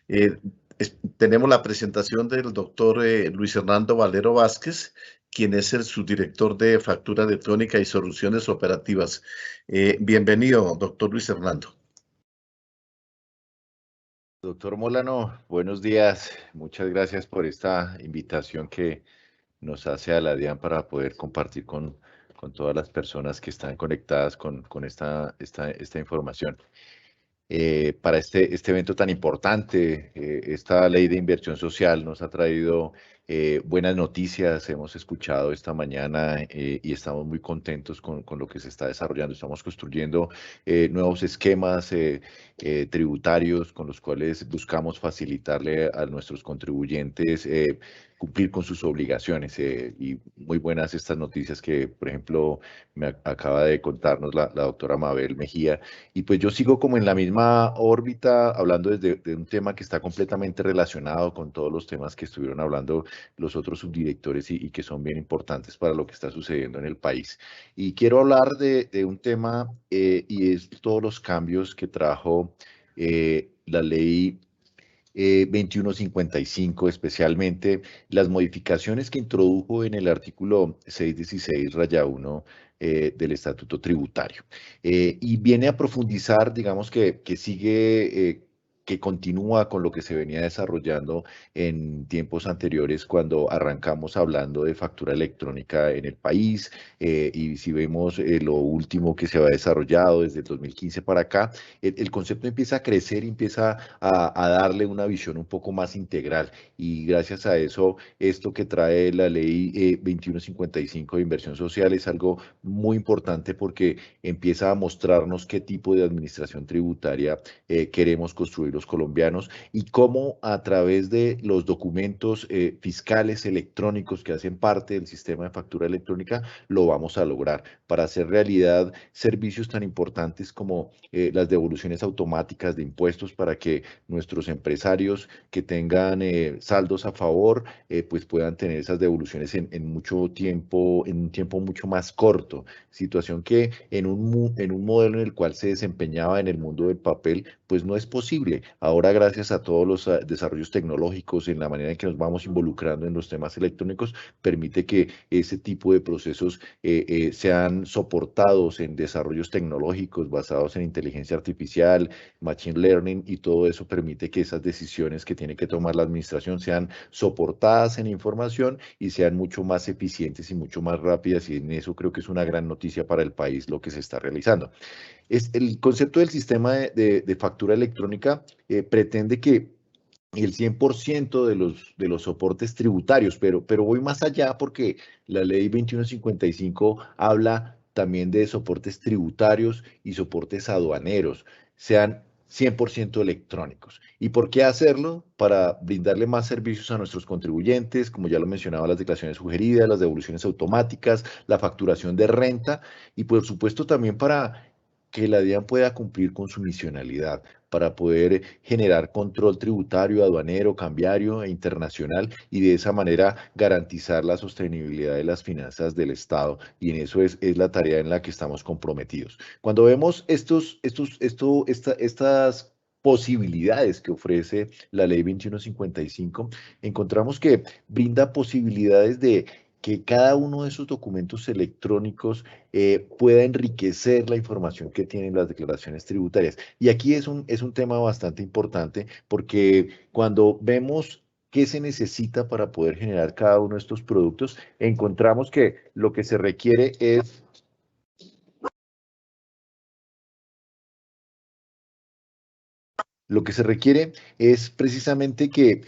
Eh, Tenemos la presentación del doctor Luis Hernando Valero Vázquez, quien es el subdirector de Factura Electrónica y Soluciones Operativas. Bienvenido, doctor Luis Hernando. Doctor Molano, buenos días. Muchas gracias por esta invitación que nos hace a la DIAN para poder compartir con todas las personas que están conectadas con esta información. Para este evento tan importante, esta ley de inversión social nos ha traído buenas noticias. Hemos escuchado esta mañana y estamos muy contentos con lo que se está desarrollando. Estamos construyendo nuevos esquemas tributarios con los cuales buscamos facilitarle a nuestros contribuyentes cumplir con sus obligaciones. Y muy buenas estas noticias que, por ejemplo, acaba de contarnos la doctora Mabel Mejía. Y pues yo sigo como en la misma órbita, hablando de un tema que está completamente relacionado con todos los temas que estuvieron hablando los otros subdirectores y que son bien importantes para lo que está sucediendo en el país. Y quiero hablar de un tema y es todos los cambios que trajo la ley 2155, especialmente las modificaciones que introdujo en el artículo 616, raya 1 del Estatuto Tributario. Y viene a profundizar, digamos que sigue, que continúa con lo que se venía desarrollando en tiempos anteriores cuando arrancamos hablando de factura electrónica en el país. Y si vemos lo último que se ha desarrollado desde el 2015 para acá, el concepto empieza a crecer, empieza a darle una visión un poco más integral. Y gracias a eso, esto que trae la ley 2155 de inversión social es algo muy importante porque empieza a mostrarnos qué tipo de administración tributaria queremos construir los colombianos y cómo a través de los documentos fiscales electrónicos que hacen parte del sistema de factura electrónica lo vamos a lograr para hacer realidad servicios tan importantes como las devoluciones automáticas de impuestos para que nuestros empresarios que tengan saldos a favor pues puedan tener esas devoluciones en mucho tiempo, en un tiempo mucho más corto, situación que en un modelo en el cual se desempeñaba en el mundo del papel pues no es posible. Ahora gracias a todos los desarrollos tecnológicos en la manera en que nos vamos involucrando en los temas electrónicos permite que ese tipo de procesos sean soportados en desarrollos tecnológicos basados en inteligencia artificial, machine learning, y todo eso permite que esas decisiones que tiene que tomar la administración sean soportadas en información y sean mucho más eficientes y mucho más rápidas, y en eso creo que es una gran noticia para el país lo que se está realizando. El concepto del sistema de factura electrónica pretende que el 100% de los soportes tributarios, pero voy más allá porque la ley 2155 habla también de soportes tributarios y soportes aduaneros, sean 100% electrónicos. ¿Y por qué hacerlo? Para brindarle más servicios a nuestros contribuyentes, como ya lo mencionaba, las declaraciones sugeridas, las devoluciones automáticas, la facturación de renta y por supuesto también para que la DIAN pueda cumplir con su misionalidad, para poder generar control tributario, aduanero, cambiario e internacional y de esa manera garantizar la sostenibilidad de las finanzas del Estado. Y en eso es la tarea en la que estamos comprometidos. Cuando vemos estas posibilidades que ofrece la ley 2155, encontramos que brinda posibilidades de que cada uno de esos documentos electrónicos pueda enriquecer la información que tienen las declaraciones tributarias. Y aquí es un tema bastante importante porque cuando vemos qué se necesita para poder generar cada uno de estos productos, encontramos que lo que se requiere es precisamente que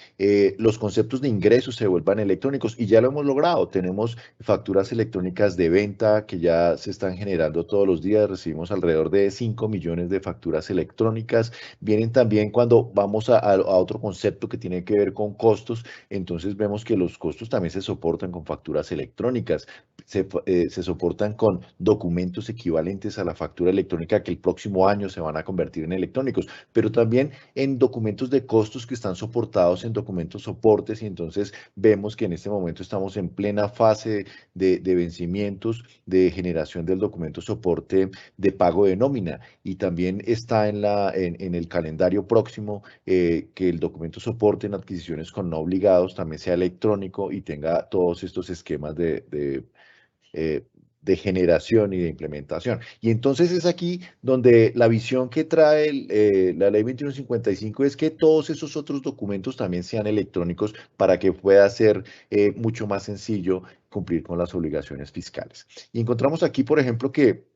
los conceptos de ingresos se vuelvan electrónicos y ya lo hemos logrado. Tenemos facturas electrónicas de venta que ya se están generando todos los días. Recibimos alrededor de 5 millones de facturas electrónicas. Vienen también cuando vamos a otro concepto que tiene que ver con costos. Entonces vemos que los costos también se soportan con facturas electrónicas. Se soportan con documentos equivalentes a la factura electrónica que el próximo año se van a convertir en electrónicos, pero también en documentos de costos que están soportados en documentos soportes, y entonces vemos que en este momento estamos en plena fase de vencimientos de generación del documento soporte de pago de nómina, y también está en el calendario próximo que el documento soporte en adquisiciones con no obligados también sea electrónico y tenga todos estos esquemas eh, de generación y de implementación. Y entonces es aquí donde la visión que trae la ley 2155 es que todos esos otros documentos también sean electrónicos para que pueda ser mucho más sencillo cumplir con las obligaciones fiscales. Y encontramos aquí, por ejemplo, que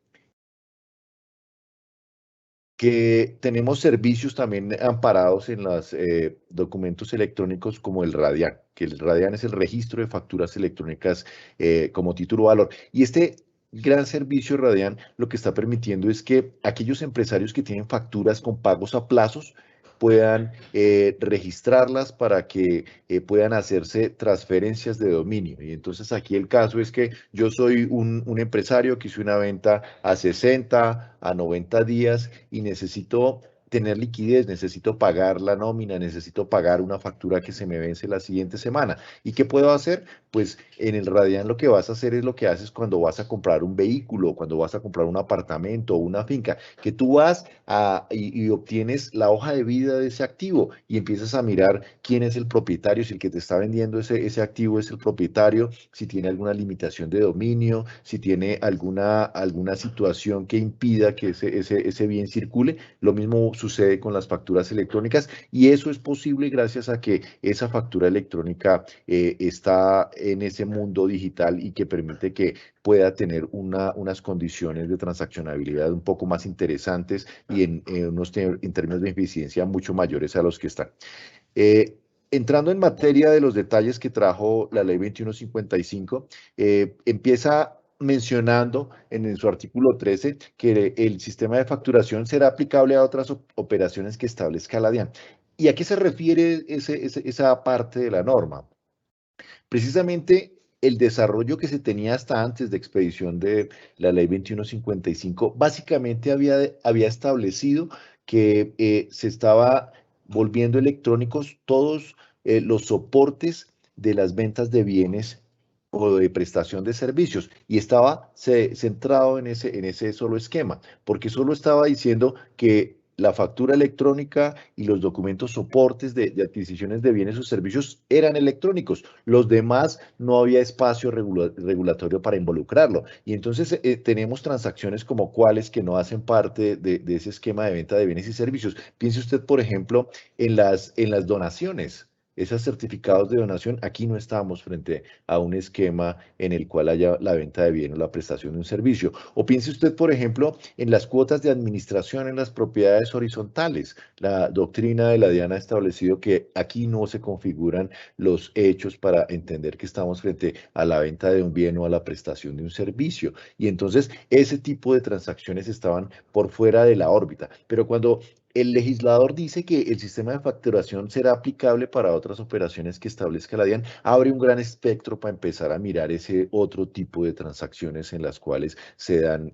tenemos servicios también amparados en los documentos electrónicos como el RADIAN, que el RADIAN es el registro de facturas electrónicas como título valor. Y este gran servicio RADIAN lo que está permitiendo es que aquellos empresarios que tienen facturas con pagos a plazos puedan registrarlas para que puedan hacerse transferencias de dominio. Y entonces aquí el caso es que yo soy un empresario que hizo una venta a 60, a 90 días y necesito tener liquidez, necesito pagar la nómina, necesito pagar una factura que se me vence la siguiente semana. ¿Y qué puedo hacer? Pues en el Radian lo que vas a hacer es lo que haces cuando vas a comprar un vehículo, cuando vas a comprar un apartamento o una finca, que tú vas y obtienes la hoja de vida de ese activo y empiezas a mirar quién es el propietario, si el que te está vendiendo ese activo es el propietario, si tiene alguna limitación de dominio, si tiene alguna situación que impida que ese bien circule. Lo mismo sucede con las facturas electrónicas, y eso es posible gracias a que esa factura electrónica está en ese mundo digital y que permite que pueda tener unas condiciones de transaccionabilidad un poco más interesantes y en términos de eficiencia mucho mayores a los que están. Entrando en materia de los detalles que trajo la ley 2155, empieza mencionando en su artículo 13 que el sistema de facturación será aplicable a otras operaciones que establezca la DIAN. ¿Y a qué se refiere esa parte de la norma? Precisamente el desarrollo que se tenía hasta antes de expedición de la ley 2155 básicamente había establecido que se estaba volviendo electrónicos todos los soportes de las ventas de bienes o de prestación de servicios, y estaba centrado en ese solo esquema, porque solo estaba diciendo que la factura electrónica y los documentos soportes de adquisiciones de bienes o servicios eran electrónicos. Los demás no había espacio regulatorio para involucrarlo. Y entonces tenemos transacciones como cuáles que no hacen parte de ese esquema de venta de bienes y servicios. Piense usted, por ejemplo, en las donaciones. Esos certificados de donación, aquí no estamos frente a un esquema en el cual haya la venta de bien o la prestación de un servicio. O piense usted, por ejemplo, en las cuotas de administración en las propiedades horizontales. La doctrina de la DIAN ha establecido que aquí no se configuran los hechos para entender que estamos frente a la venta de un bien o a la prestación de un servicio. Y entonces ese tipo de transacciones estaban por fuera de la órbita. Pero cuando el legislador dice que el sistema de facturación será aplicable para otras operaciones que establezca la DIAN, abre un gran espectro para empezar a mirar ese otro tipo de transacciones en las cuales se dan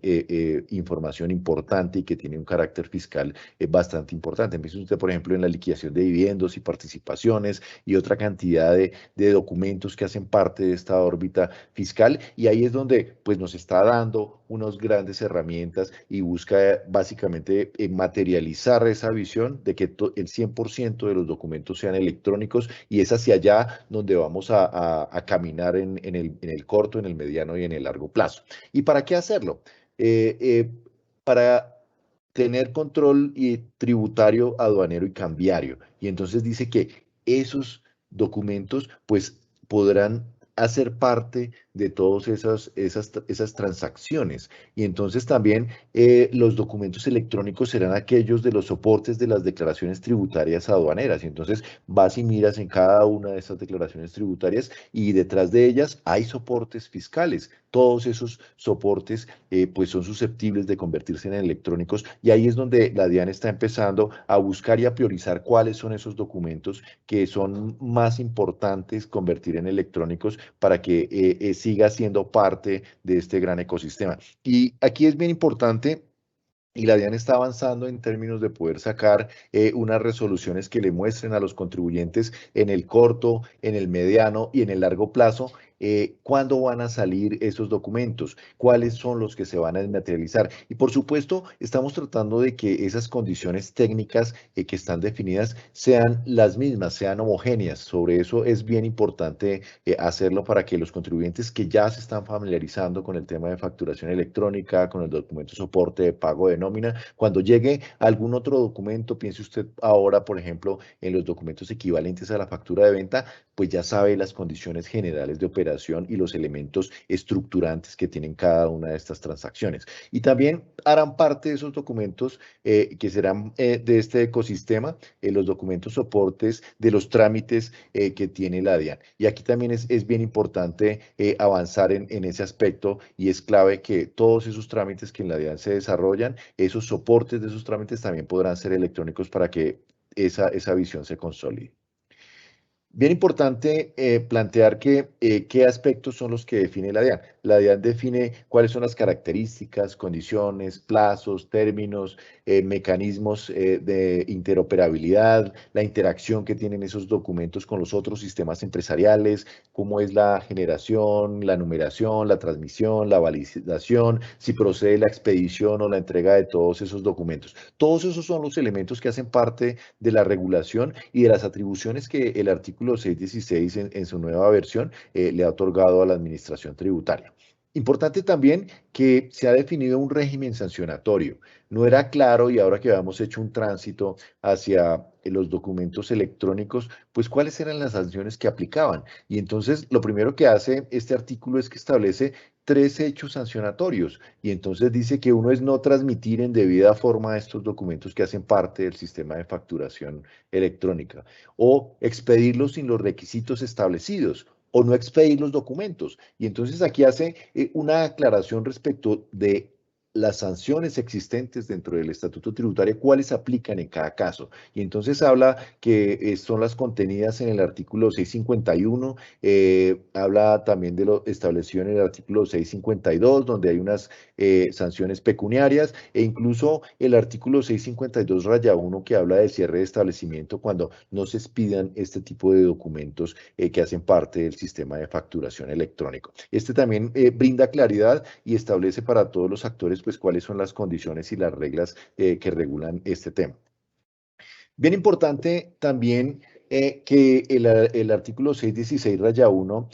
información importante y que tiene un carácter fiscal bastante importante. Empieza usted, por ejemplo, en la liquidación de dividendos y participaciones y otra cantidad de documentos que hacen parte de esta órbita fiscal, y ahí es donde pues, nos está dando unas grandes herramientas y busca básicamente materializar esa visión de que el 100% de los documentos sean electrónicos, y es hacia allá donde vamos a caminar en el corto, en el mediano y en el largo plazo. ¿Y para qué hacerlo? Para tener control tributario, aduanero y cambiario. Y entonces dice que esos documentos pues podrán hacer parte de todas esas transacciones. Y entonces también los documentos electrónicos serán aquellos de los soportes de las declaraciones tributarias aduaneras. Y entonces vas y miras en cada una de esas declaraciones tributarias y detrás de ellas hay soportes fiscales. Todos esos soportes pues son susceptibles de convertirse en electrónicos, y ahí es donde la DIAN está empezando a buscar y a priorizar cuáles son esos documentos que son más importantes convertir en electrónicos para que siga siendo parte de este gran ecosistema. Y aquí es bien importante Y la DIAN está avanzando en términos de poder sacar unas resoluciones que le muestren a los contribuyentes en el corto, en el mediano y en el largo plazo cuándo van a salir esos documentos, cuáles son los que se van a desmaterializar. Y por supuesto, estamos tratando de que esas condiciones técnicas que están definidas sean las mismas, sean homogéneas. Sobre eso es bien importante hacerlo para que los contribuyentes que ya se están familiarizando con el tema de facturación electrónica, con el documento soporte de pago de nómina, cuando llegue algún otro documento, piense usted ahora, por ejemplo, en los documentos equivalentes a la factura de venta, pues ya sabe las condiciones generales de operación y los elementos estructurantes que tienen cada una de estas transacciones. Y también harán parte de esos documentos que serán de este ecosistema, los documentos soportes de los trámites que tiene la DIAN. Y aquí también es bien importante avanzar en ese aspecto y es clave que todos esos trámites que en la DIAN se desarrollan, esos soportes de esos trámites también podrán ser electrónicos para que esa visión se consolide. Bien importante plantear qué aspectos son los que define la DIAN. La DIAN define cuáles son las características, condiciones, plazos, términos, mecanismos de interoperabilidad, la interacción que tienen esos documentos con los otros sistemas empresariales, cómo es la generación, la numeración, la transmisión, la validación, si procede la expedición o la entrega de todos esos documentos. Todos esos son los elementos que hacen parte de la regulación y de las atribuciones que el artículo 616 en su nueva versión le ha otorgado a la administración tributaria. Importante también que se ha definido un régimen sancionatorio. No era claro y ahora que habíamos hecho un tránsito hacia los documentos electrónicos, pues cuáles eran las sanciones que aplicaban. Y entonces lo primero que hace este artículo es que establece 3 hechos sancionatorios y entonces dice que uno es no transmitir en debida forma estos documentos que hacen parte del sistema de facturación electrónica o expedirlos sin los requisitos establecidos o no expedir los documentos. Y entonces aquí hace una aclaración respecto de las sanciones existentes dentro del Estatuto Tributario, cuáles aplican en cada caso. Y entonces habla que son las contenidas en el artículo 651, habla también de lo establecido en el artículo 652, donde hay unas sanciones pecuniarias, e incluso el artículo 652 raya 1 que habla de cierre de establecimiento cuando no se expidan este tipo de documentos que hacen parte del sistema de facturación electrónico. Este también brinda claridad y establece para todos los actores pues cuáles son las condiciones y las reglas que regulan este tema. Bien importante también que el artículo 616 raya 1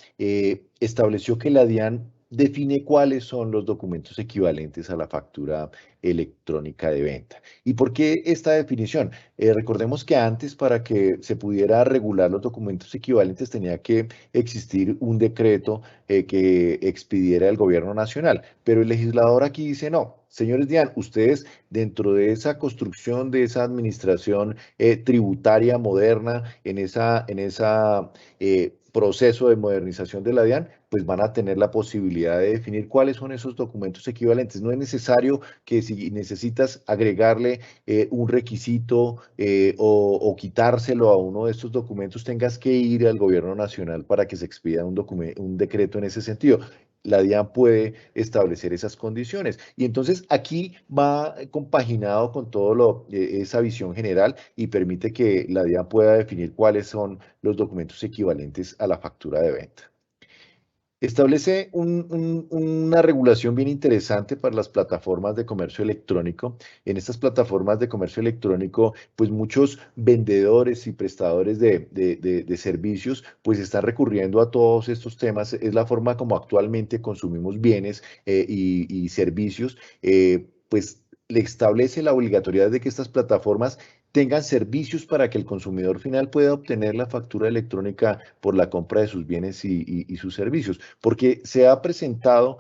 estableció que la DIAN define cuáles son los documentos equivalentes a la factura electrónica de venta. ¿Y por qué esta definición? Recordemos que antes para que se pudiera regular los documentos equivalentes tenía que existir un decreto que expidiera el gobierno nacional, pero el legislador aquí dice no. Señores DIAN, ustedes dentro de esa construcción, de esa administración tributaria moderna, en esa proceso de modernización de la DIAN, pues van a tener la posibilidad de definir cuáles son esos documentos equivalentes. No es necesario que si necesitas agregarle un requisito o quitárselo a uno de estos documentos, tengas que ir al gobierno nacional para que se expida un decreto en ese sentido. La DIAN puede establecer esas condiciones. Y entonces aquí va compaginado con todo esa visión general y permite que la DIAN pueda definir cuáles son los documentos equivalentes a la factura de venta. Establece una regulación bien interesante para las plataformas de comercio electrónico. En estas plataformas de comercio electrónico, pues muchos vendedores y prestadores de servicios, pues están recurriendo a todos estos temas. Es la forma como actualmente consumimos bienes y servicios, pues le establece la obligatoriedad de que estas plataformas tengan servicios para que el consumidor final pueda obtener la factura electrónica por la compra de sus bienes y sus servicios, porque se ha presentado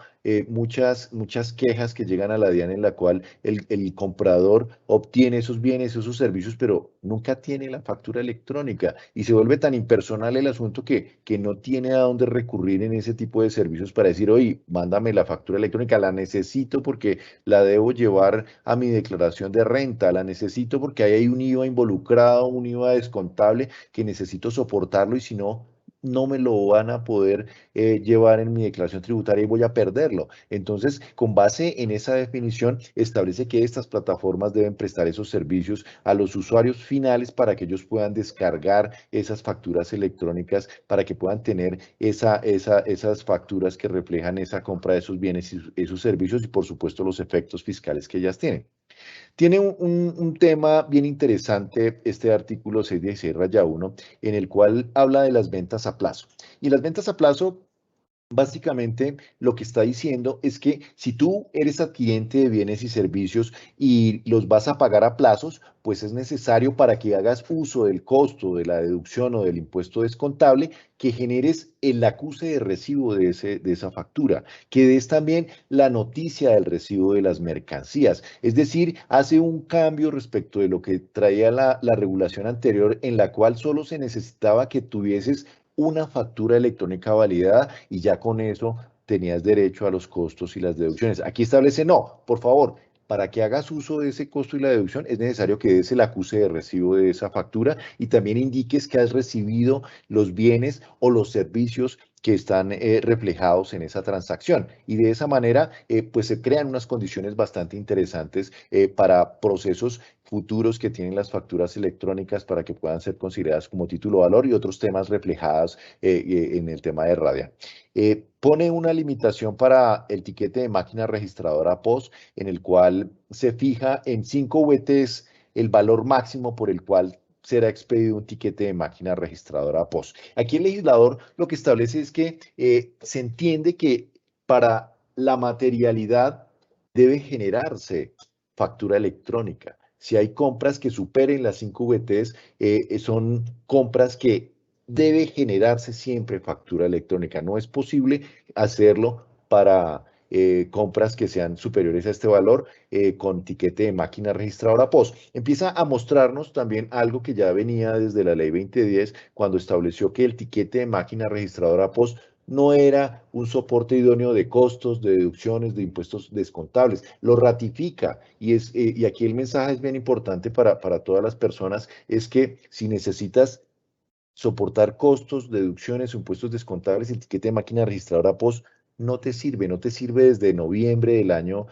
muchas quejas que llegan a la DIAN en la cual el comprador obtiene esos bienes, esos servicios, pero nunca tiene la factura electrónica y se vuelve tan impersonal el asunto que no tiene a dónde recurrir en ese tipo de servicios para decir, oye, mándame la factura electrónica, la necesito porque la debo llevar a mi declaración de renta, la necesito porque ahí hay un IVA involucrado, un IVA descontable que necesito soportarlo y si no, no me lo van a poder llevar en mi declaración tributaria y voy a perderlo. Entonces, con base en esa definición, establece que estas plataformas deben prestar esos servicios a los usuarios finales para que ellos puedan descargar esas facturas electrónicas, para que puedan tener esas facturas que reflejan esa compra de esos bienes y esos servicios y, por supuesto, los efectos fiscales que ellas tienen. Tiene un tema bien interesante este artículo 616-1, en el cual habla de las ventas a plazo. Y las ventas a plazo, básicamente, lo que está diciendo es que si tú eres adquirente de bienes y servicios y los vas a pagar a plazos, pues es necesario, para que hagas uso del costo de la deducción o del impuesto descontable, que generes el acuse de recibo de esa factura, que des también la noticia del recibo de las mercancías. Es decir, hace un cambio respecto de lo que traía la regulación anterior, en la cual solo se necesitaba que tuvieses una factura electrónica validada y ya con eso tenías derecho a los costos y las deducciones. Aquí establece, no, por favor, para que hagas uso de ese costo y la deducción es necesario que des el acuse de recibo de esa factura y también indiques que has recibido los bienes o los servicios que están reflejados en esa transacción. Y de esa manera, pues se crean unas condiciones bastante interesantes para procesos futuros que tienen las facturas electrónicas, para que puedan ser consideradas como título de valor y otros temas reflejados en el tema de Radian. Pone una limitación para el tiquete de máquina registradora POS, en el cual se fija en 5 VTs el valor máximo por el cual será expedido un tiquete de máquina registradora POS. Aquí el legislador lo que establece es que se entiende que para la materialidad debe generarse factura electrónica. Si hay compras que superen las 5 VTs, son compras que debe generarse siempre factura electrónica. No es posible hacerlo para compras que sean superiores a este valor con tiquete de máquina registradora POS. Empieza a mostrarnos también algo que ya venía desde la ley 2010, cuando estableció que el tiquete de máquina registradora POS no era un soporte idóneo de costos, de deducciones, de impuestos descontables. Lo ratifica y aquí el mensaje es bien importante para todas las personas, es que si necesitas soportar costos, deducciones o impuestos descontables, el tiquete de máquina registradora POS no te sirve desde noviembre del año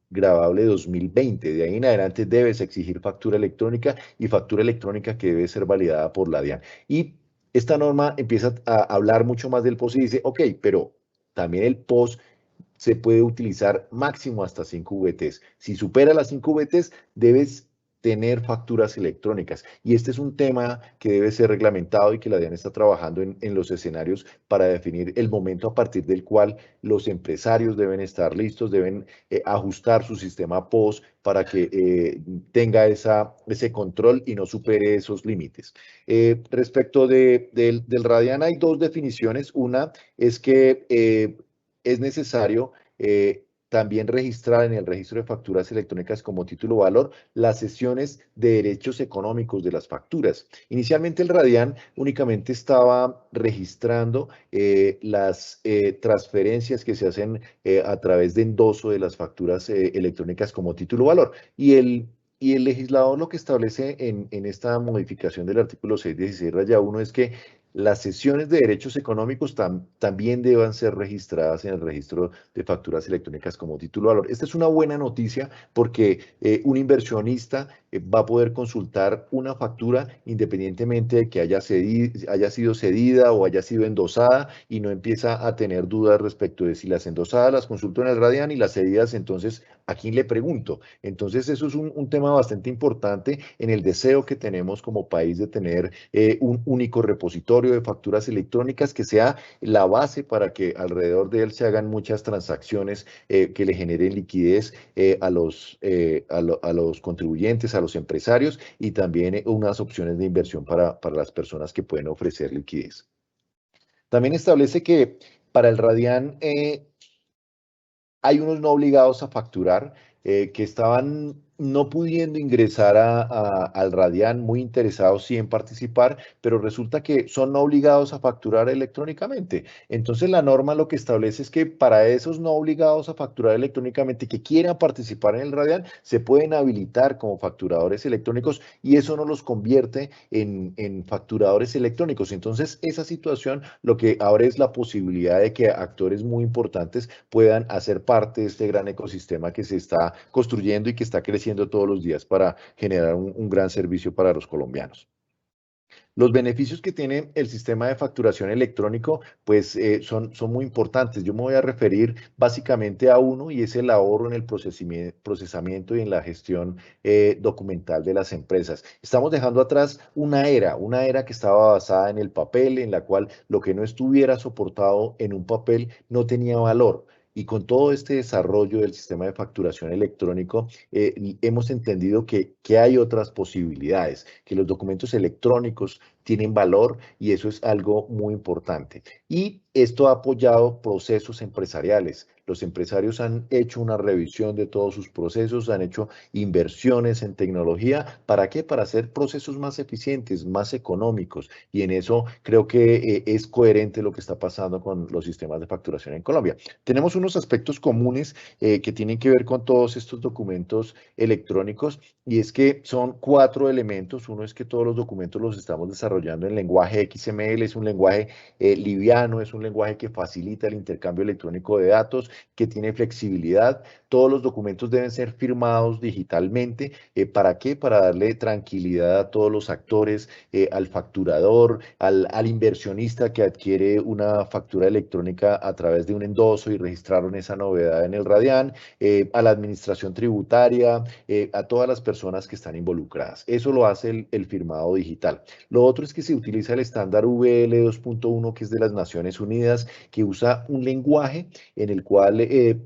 grabable 2020. De ahí en adelante debes exigir factura electrónica y factura electrónica que debe ser validada por la DIAN. Y esta norma empieza a hablar mucho más del POS y dice, ok, pero también el POS se puede utilizar máximo hasta 5 VTs. Si supera las 5 VTs, debes tener facturas electrónicas. Y este es un tema que debe ser reglamentado y que la DIAN está trabajando en los escenarios para definir el momento a partir del cual los empresarios deben estar listos, deben ajustar su sistema POS para que tenga ese control y no supere esos límites. Respecto del Radian, hay dos definiciones. Una es que es necesario también registrar en el registro de facturas electrónicas como título o valor las cesiones de derechos económicos de las facturas. Inicialmente el Radian únicamente estaba registrando las transferencias que se hacen a través de endoso de las facturas electrónicas como título o valor. Y el legislador lo que establece en esta modificación del artículo 616-1 es que las cesiones de derechos económicos también deban ser registradas en el registro de facturas electrónicas como título de valor. Esta es una buena noticia porque un inversionista va a poder consultar una factura independientemente de que haya sido cedida o haya sido endosada, y no empieza a tener dudas respecto de si las endosadas las consulto en el Radian y las cedidas, entonces, ¿a quién le pregunto? Entonces, eso es un tema bastante importante en el deseo que tenemos como país de tener un único repositorio de facturas electrónicas que sea la base para que alrededor de él se hagan muchas transacciones que le generen liquidez a los contribuyentes, a los empresarios, y también unas opciones de inversión para las personas que pueden ofrecer liquidez. También establece que para el Radian hay unos no obligados a facturar que estaban no pudiendo ingresar al Radian, muy interesados sí en participar, pero resulta que son no obligados a facturar electrónicamente. Entonces la norma lo que establece es que para esos no obligados a facturar electrónicamente que quieran participar en el Radian, se pueden habilitar como facturadores electrónicos y eso no los convierte en facturadores electrónicos. Entonces esa situación lo que abre es la posibilidad de que actores muy importantes puedan hacer parte de este gran ecosistema que se está construyendo y que está creciendo todos los días para generar un gran servicio para los colombianos. Los beneficios que tiene el sistema de facturación electrónico, pues son muy importantes. Yo me voy a referir básicamente a uno y es el ahorro en el procesamiento y en la gestión documental de las empresas. Estamos dejando atrás una era que estaba basada en el papel, en la cual lo que no estuviera soportado en un papel no tenía valor. Y con todo este desarrollo del sistema de facturación electrónico, hemos entendido que hay otras posibilidades, que los documentos electrónicos tienen valor y eso es algo muy importante. Y esto ha apoyado procesos empresariales. Los empresarios han hecho una revisión de todos sus procesos, han hecho inversiones en tecnología. ¿Para qué? Para hacer procesos más eficientes, más económicos. Y en eso creo que es coherente lo que está pasando con los sistemas de facturación en Colombia. Tenemos unos aspectos comunes que tienen que ver con todos estos documentos electrónicos y es que son cuatro elementos. Uno es que todos los documentos los estamos desarrollando en lenguaje XML, es un lenguaje liviano, es un lenguaje que facilita el intercambio electrónico de datos, que tiene flexibilidad. Todos los documentos deben ser firmados digitalmente. ¿Para qué? Para darle tranquilidad a todos los actores, al facturador, al inversionista que adquiere una factura electrónica a través de un endoso y registraron esa novedad en el Radian, a la administración tributaria, a todas las personas que están involucradas. Eso lo hace el firmado digital. Lo otro es que se utiliza el estándar VL 2.1, que es de las Naciones Unidas, que usa un lenguaje en el cual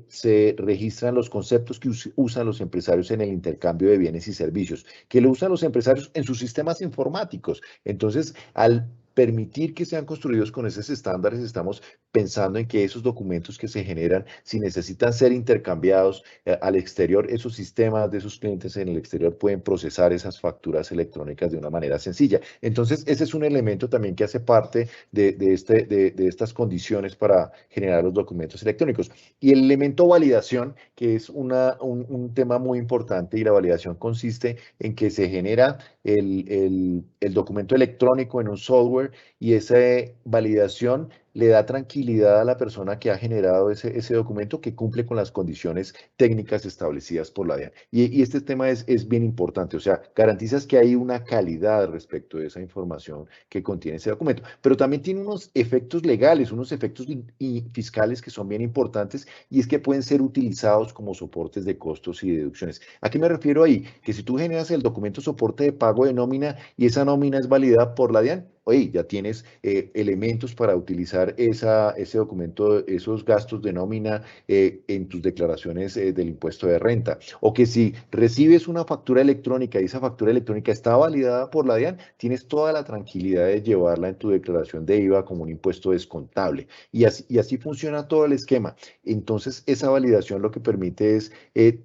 se registran los conceptos que usan los empresarios en el intercambio de bienes y servicios, que lo usan los empresarios en sus sistemas informáticos. Entonces, al permitir que sean construidos con esos estándares, estamos pensando en que esos documentos que se generan, si necesitan ser intercambiados al exterior, esos sistemas de esos clientes en el exterior pueden procesar esas facturas electrónicas de una manera sencilla. Entonces, ese es un elemento también que hace parte de estas condiciones para generar los documentos electrónicos. Y el elemento validación, que es un tema muy importante, y la validación consiste en que se genera el documento electrónico en un software y esa validación le da tranquilidad a la persona que ha generado ese documento que cumple con las condiciones técnicas establecidas por la DIAN. Y este tema es bien importante, o sea, garantizas que hay una calidad respecto de esa información que contiene ese documento, pero también tiene unos efectos legales, unos efectos y fiscales que son bien importantes y es que pueden ser utilizados como soportes de costos y deducciones. ¿A qué me refiero ahí? Que si tú generas el documento soporte de pago de nómina y esa nómina es validada por la DIAN, oye, ya tienes elementos para utilizar ese documento, esos gastos de nómina en tus declaraciones del impuesto de renta. O que si recibes una factura electrónica y esa factura electrónica está validada por la DIAN, tienes toda la tranquilidad de llevarla en tu declaración de IVA como un impuesto descontable. Y así funciona todo el esquema. Entonces, esa validación lo que permite es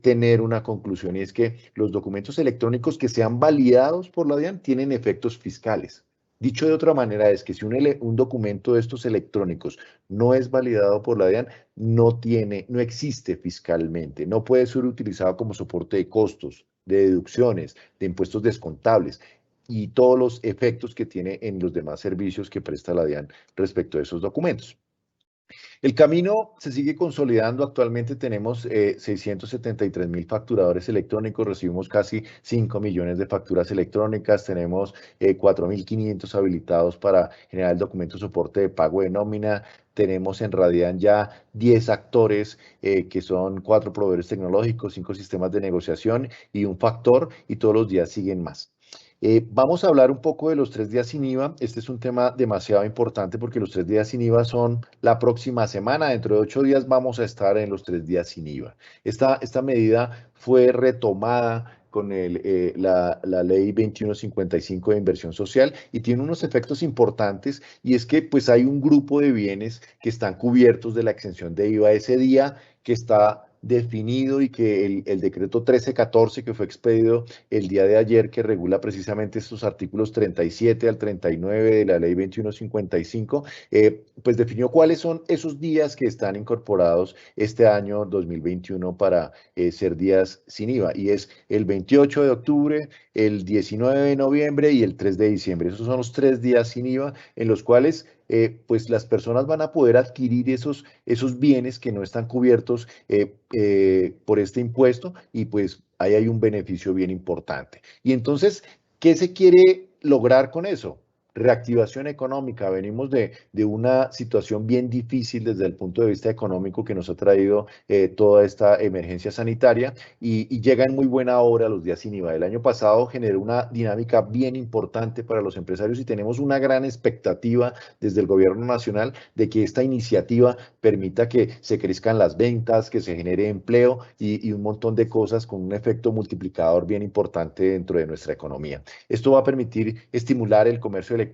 tener una conclusión y es que los documentos electrónicos que sean validados por la DIAN tienen efectos fiscales. Dicho de otra manera, es que si un documento de estos electrónicos no es validado por la DIAN, no existe fiscalmente, no puede ser utilizado como soporte de costos, de deducciones, de impuestos descontables y todos los efectos que tiene en los demás servicios que presta la DIAN respecto a esos documentos. El camino se sigue consolidando. Actualmente tenemos 673.000 facturadores electrónicos, recibimos casi 5 millones de facturas electrónicas, tenemos 4.500 habilitados para generar el documento soporte de pago de nómina. Tenemos en Radian ya 10 actores que son 4 proveedores tecnológicos, 5 sistemas de negociación y un factor y todos los días siguen más. Vamos a hablar un poco de los 3 días sin IVA. Este es un tema demasiado importante porque los 3 días sin IVA son la próxima semana. Dentro de 8 días vamos a estar en los 3 días sin IVA. Esta medida fue retomada con la ley 2155 de inversión social y tiene unos efectos importantes y es que pues hay un grupo de bienes que están cubiertos de la exención de IVA ese día que está definido y que el decreto 1314 que fue expedido el día de ayer, que regula precisamente estos artículos 37 al 39 de la ley 2155, pues definió cuáles son esos días que están incorporados este año 2021 para ser días sin IVA, y es el 28 de octubre, el 19 de noviembre y el 3 de diciembre. Esos son los 3 días sin IVA en los cuales pues las personas van a poder adquirir esos bienes que no están cubiertos por este impuesto, y pues ahí hay un beneficio bien importante. Y entonces, ¿qué se quiere lograr con eso? Reactivación económica. Venimos de una situación bien difícil desde el punto de vista económico que nos ha traído toda esta emergencia sanitaria, y llega en muy buena hora los días sin IVA. El año pasado generó una dinámica bien importante para los empresarios y tenemos una gran expectativa desde el gobierno nacional de que esta iniciativa permita que se crezcan las ventas, que se genere empleo y un montón de cosas con un efecto multiplicador bien importante dentro de nuestra economía. Esto va a permitir estimular el comercio electrónico.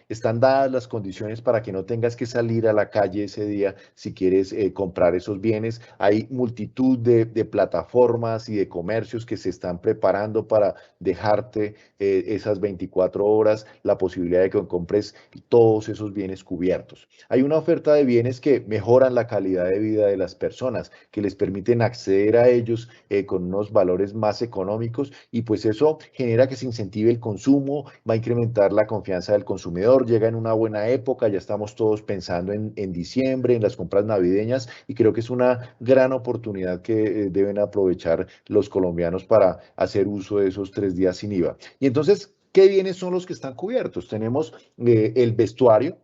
Están dadas las condiciones para que no tengas que salir a la calle ese día si quieres comprar esos bienes. Hay multitud de plataformas y de comercios que se están preparando para dejarte esas 24 horas la posibilidad de que compres todos esos bienes cubiertos. Hay una oferta de bienes que mejoran la calidad de vida de las personas, que les permiten acceder a ellos con unos valores más económicos, y pues eso genera que se incentive el consumo, va a incrementar la confianza del consumidor, llega en una buena época, ya estamos todos pensando en diciembre, en las compras navideñas, y creo que es una gran oportunidad que deben aprovechar los colombianos para hacer uso de esos 3 días sin IVA. Y entonces, ¿qué bienes son los que están cubiertos? Tenemos el vestuario,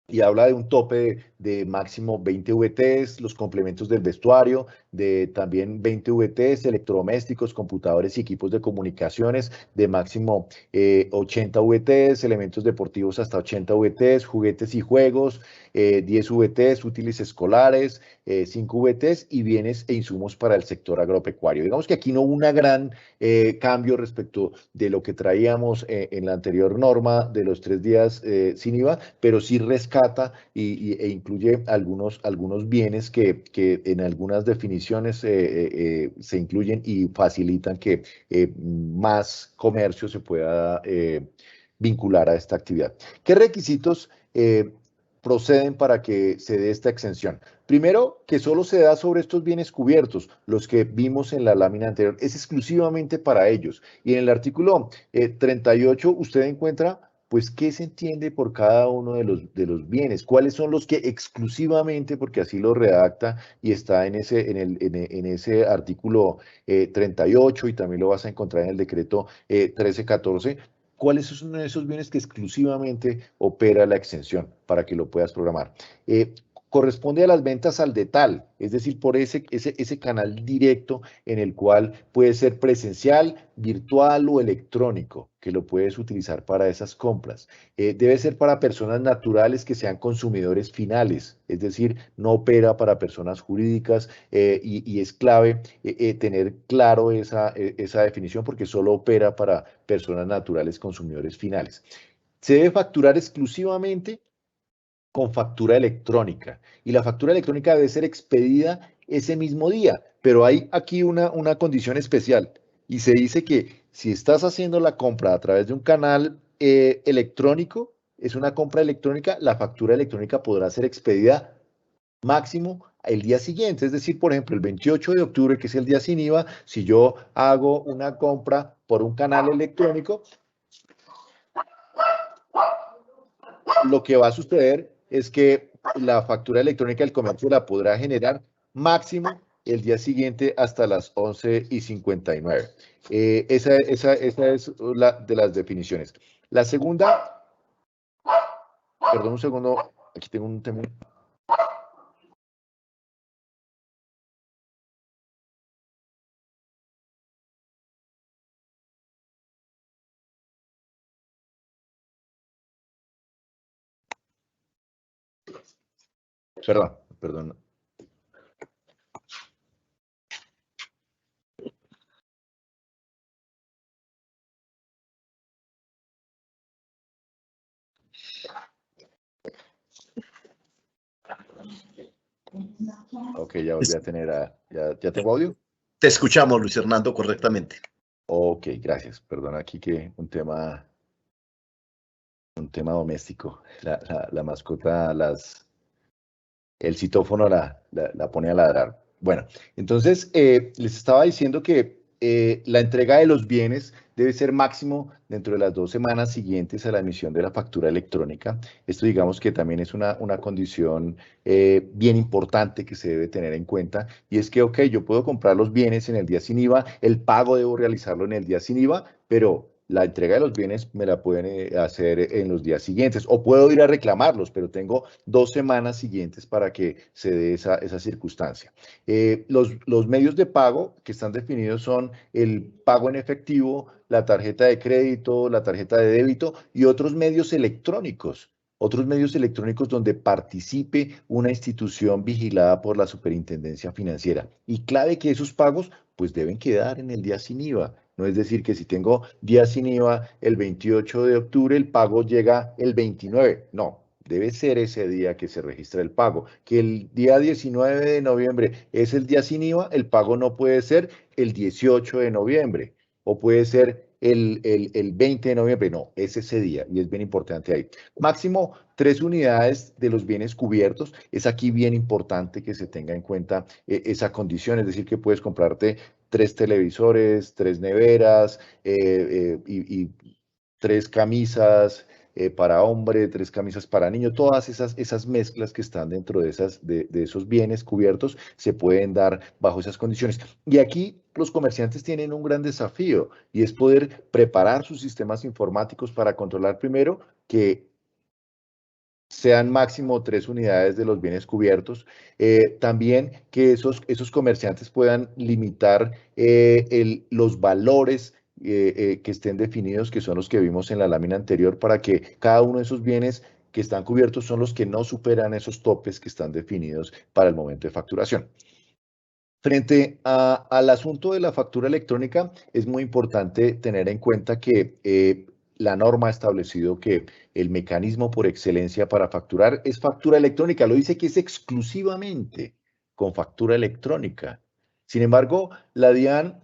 y habla de un tope de máximo 20 VTs, los complementos del vestuario, de también 20 VTs, electrodomésticos, computadores y equipos de comunicaciones de máximo 80 VTs, elementos deportivos hasta 80 VTs, juguetes y juegos, 10 VTs, útiles escolares, 5 VTs y bienes e insumos para el sector agropecuario. Digamos que aquí no hubo un gran cambio respecto de lo que traíamos en la anterior norma de los 3 días sin IVA, pero sí rescata e incluye algunos bienes que en algunas definiciones se incluyen y facilitan que más comercio se pueda vincular a esta actividad. ¿Qué requisitos proceden para que se dé esta exención? Primero, que solo se da sobre estos bienes cubiertos, los que vimos en la lámina anterior, es exclusivamente para ellos. Y en el artículo 38 usted encuentra pues qué se entiende por cada uno de los bienes, cuáles son los que exclusivamente, porque así lo redacta y está en ese artículo 38, y también lo vas a encontrar en el decreto 1314, cuáles son esos bienes que exclusivamente opera la exención para que lo puedas programar. Corresponde a las ventas al detal, es decir, por ese canal directo en el cual puede ser presencial, virtual o electrónico, que lo puedes utilizar para esas compras. Debe ser para personas naturales que sean consumidores finales, es decir, no opera para personas jurídicas, y es clave tener claro esa definición, porque solo opera para personas naturales consumidores finales. Se debe facturar exclusivamente con factura electrónica, y la factura electrónica debe ser expedida ese mismo día, pero hay aquí una condición especial, y se dice que si estás haciendo la compra a través de un canal electrónico, es una compra electrónica, la factura electrónica podrá ser expedida máximo el día siguiente, es decir, por ejemplo, el 28 de octubre, que es el día sin IVA, si yo hago una compra por un canal electrónico, lo que va a suceder es que la factura electrónica del comercio la podrá generar máximo el día siguiente hasta las 11:59. Esa es la de las definiciones. La segunda, perdón un segundo, aquí tengo un tema. Perdón. Ok, ya volví a tener ¿ya tengo audio? Te escuchamos, Luis Hernando, correctamente. Ok, gracias. Perdona aquí que un tema doméstico. La mascota, el citófono la pone a ladrar. Bueno, entonces les estaba diciendo que la entrega de los bienes debe ser máximo dentro de las 2 semanas siguientes a la emisión de la factura electrónica. Esto digamos que también es una condición bien importante que se debe tener en cuenta, y es que, ok, yo puedo comprar los bienes en el día sin IVA, el pago debo realizarlo en el día sin IVA, pero la entrega de los bienes me la pueden hacer en los días siguientes, o puedo ir a reclamarlos, pero tengo 2 semanas siguientes para que se dé esa circunstancia. Los medios de pago que están definidos son el pago en efectivo, la tarjeta de crédito, la tarjeta de débito y otros medios electrónicos. Otros medios electrónicos donde participe una institución vigilada por la Superintendencia Financiera. Y clave que esos pagos pues deben quedar en el día sin IVA. No es decir que si tengo día sin IVA el 28 de octubre, el pago llega el 29. No, debe ser ese día que se registra el pago. Que el día 19 de noviembre es el día sin IVA, el pago no puede ser el 18 de noviembre o puede ser el 20 de noviembre. No, es ese día y es bien importante ahí. Máximo 3 unidades de los bienes cubiertos. Es aquí bien importante que se tenga en cuenta esa condición, es decir, que puedes comprarte 3 televisores, 3 neveras y 3 camisas para hombre, 3 camisas para niño. Todas esas mezclas que están dentro de esos bienes cubiertos se pueden dar bajo esas condiciones. Y aquí los comerciantes tienen un gran desafío, y es poder preparar sus sistemas informáticos para controlar primero que sean máximo 3 unidades de los bienes cubiertos. También que esos comerciantes puedan limitar los valores que estén definidos, que son los que vimos en la lámina anterior, para que cada uno de esos bienes que están cubiertos son los que no superan esos topes que están definidos para el momento de facturación. Frente al asunto de la factura electrónica, es muy importante tener en cuenta que la norma ha establecido que el mecanismo por excelencia para facturar es factura electrónica. Lo dice que es exclusivamente con factura electrónica. Sin embargo, la DIAN,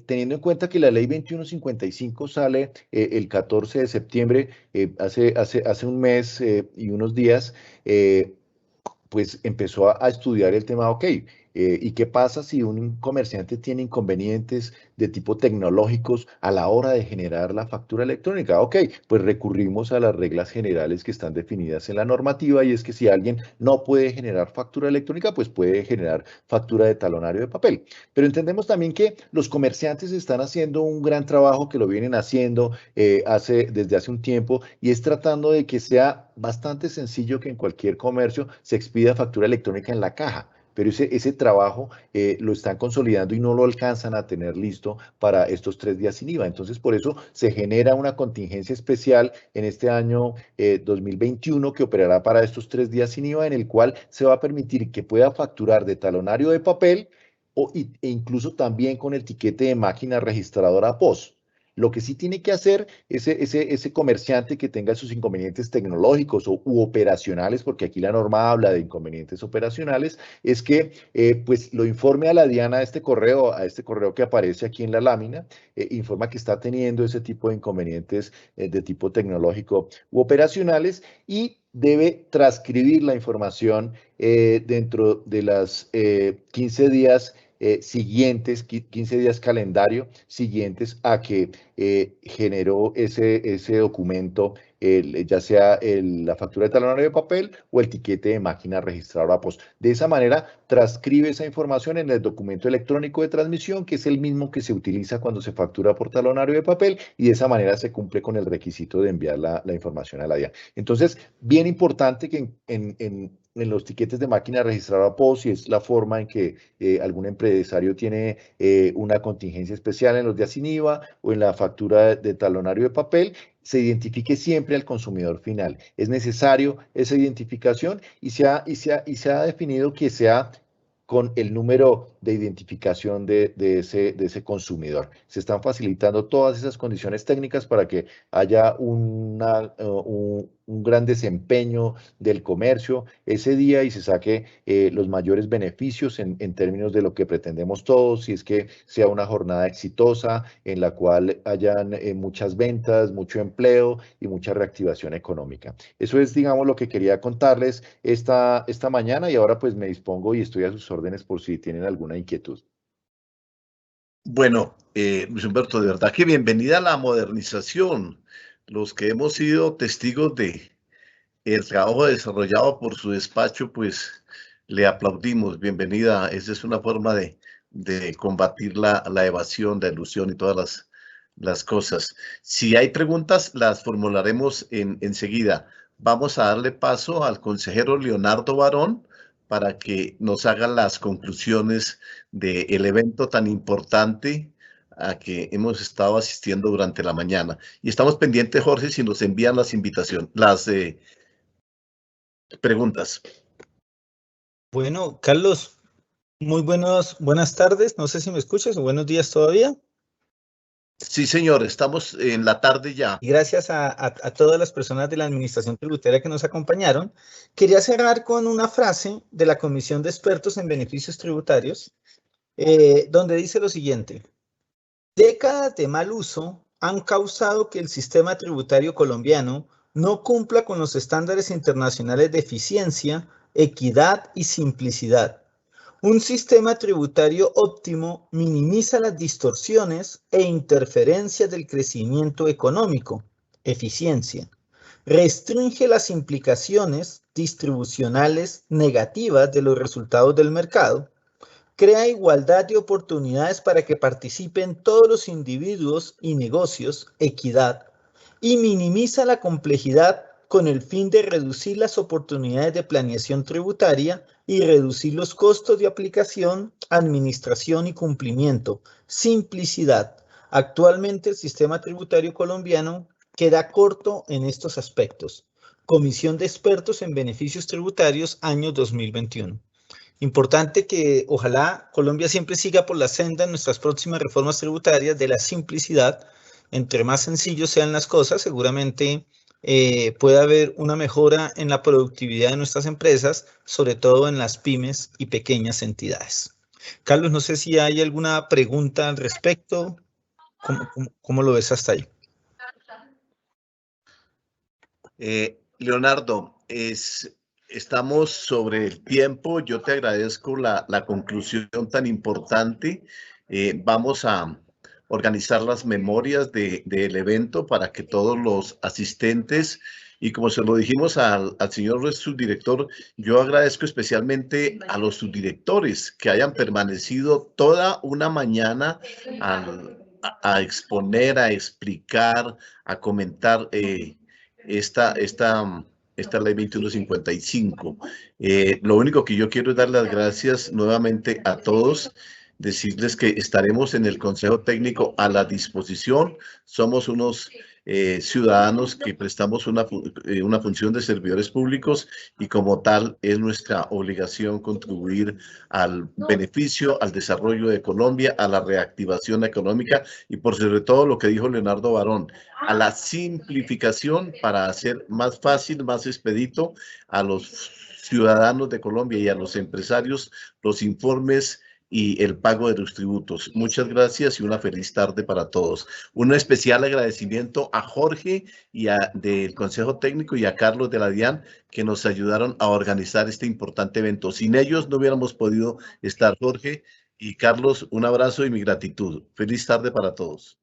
teniendo en cuenta que la ley 2155 sale el 14 de septiembre, hace un mes y unos días, pues empezó a estudiar el tema, ok, ¿y qué pasa si un comerciante tiene inconvenientes de tipo tecnológicos a la hora de generar la factura electrónica? Ok, pues recurrimos a las reglas generales que están definidas en la normativa, y es que si alguien no puede generar factura electrónica, pues puede generar factura de talonario de papel. Pero entendemos también que los comerciantes están haciendo un gran trabajo, que lo vienen haciendo desde hace un tiempo, y es tratando de que sea bastante sencillo que en cualquier comercio se expida factura electrónica en la caja. Pero ese trabajo lo están consolidando y no lo alcanzan a tener listo para estos 3 días sin IVA. Entonces, por eso se genera una contingencia especial en este año 2021 que operará para estos 3 días sin IVA, en el cual se va a permitir que pueda facturar de talonario de papel e incluso también con el tiquete de máquina registradora POS. Lo que sí tiene que hacer ese comerciante que tenga sus inconvenientes tecnológicos u operacionales, porque aquí la norma habla de inconvenientes operacionales, es que pues lo informe a la DIAN a este correo que aparece aquí en la lámina, informa que está teniendo ese tipo de inconvenientes de tipo tecnológico u operacionales, y debe transcribir la información dentro de las 15 días siguientes, 15 días calendario siguientes a que generó ese documento, ya sea la factura de talonario de papel o el tiquete de máquina registradora POS. De esa manera, transcribe esa información en el documento electrónico de transmisión, que es el mismo que se utiliza cuando se factura por talonario de papel, y de esa manera se cumple con el requisito de enviar la información a la DIAN. Entonces, bien importante que en los tiquetes de máquina registradora POS, si es la forma en que algún empresario tiene una contingencia especial en los días sin IVA o en la factura de talonario de papel, se identifique siempre al consumidor final. Es necesario esa identificación, y se ha definido que sea con el número de identificación de ese consumidor. Se están facilitando todas esas condiciones técnicas para que haya un gran desempeño del comercio ese día y se saque los mayores beneficios en términos de lo que pretendemos todos, y es que sea una jornada exitosa en la cual hayan muchas ventas, mucho empleo y mucha reactivación económica. Eso es, digamos, lo que quería contarles esta mañana, y ahora pues me dispongo y estoy a sus órdenes por si tienen alguna inquietud. Bueno, Luis Humberto, de verdad que bienvenida a la modernización. Los que hemos sido testigos de el trabajo desarrollado por su despacho, pues le aplaudimos. Bienvenida. Esa es una forma de combatir la evasión, la ilusión y todas las cosas. Si hay preguntas, las formularemos enseguida. Vamos a darle paso al consejero Leonardo Barón para que nos haga las conclusiones del evento tan importante a que hemos estado asistiendo durante la mañana. Y estamos pendientes, Jorge, si nos envían las invitaciones, las preguntas. Bueno, Carlos, buenas tardes. No sé si me escuchas o buenos días todavía. Sí, señor, estamos en la tarde ya. Y gracias a todas las personas de la Administración Tributaria que nos acompañaron. Quería cerrar con una frase de la Comisión de Expertos en Beneficios Tributarios, donde dice lo siguiente: décadas de mal uso han causado que el sistema tributario colombiano no cumpla con los estándares internacionales de eficiencia, equidad y simplicidad. Un sistema tributario óptimo minimiza las distorsiones e interferencias del crecimiento económico, eficiencia. Restringe las implicaciones distribucionales negativas de los resultados del mercado. Crea igualdad de oportunidades para que participen todos los individuos y negocios, equidad, y minimiza la complejidad con el fin de reducir las oportunidades de planeación tributaria y reducir los costos de aplicación, administración y cumplimiento. Simplicidad. Actualmente el sistema tributario colombiano queda corto en estos aspectos. Comisión de Expertos en Beneficios Tributarios, año 2021. Importante que ojalá Colombia siempre siga por la senda en nuestras próximas reformas tributarias de la simplicidad. Entre más sencillos sean las cosas, seguramente puede haber una mejora en la productividad de nuestras empresas, sobre todo en las pymes y pequeñas entidades. Carlos, no sé si hay alguna pregunta al respecto. ¿Cómo lo ves hasta ahí? Leonardo, estamos sobre el tiempo. Yo te agradezco la conclusión tan importante. Vamos a organizar las memorias del evento para que todos los asistentes, y como se lo dijimos al señor subdirector, yo agradezco especialmente a los subdirectores que hayan permanecido toda una mañana a exponer, a explicar, a comentar esta ley 2155. Lo único que yo quiero es dar las gracias nuevamente a todos, decirles que estaremos en el Consejo Técnico a la disposición. Somos unos ciudadanos que prestamos una función de servidores públicos, y como tal es nuestra obligación contribuir al beneficio, al desarrollo de Colombia, a la reactivación económica y por sobre todo lo que dijo Leonardo Barón, a la simplificación para hacer más fácil, más expedito a los ciudadanos de Colombia y a los empresarios los informes y el pago de los tributos. Muchas gracias y una feliz tarde para todos. Un especial agradecimiento a Jorge del Consejo Técnico y a Carlos de la DIAN, que nos ayudaron a organizar este importante evento. Sin ellos no hubiéramos podido estar. Jorge y Carlos, un abrazo y mi gratitud. Feliz tarde para todos.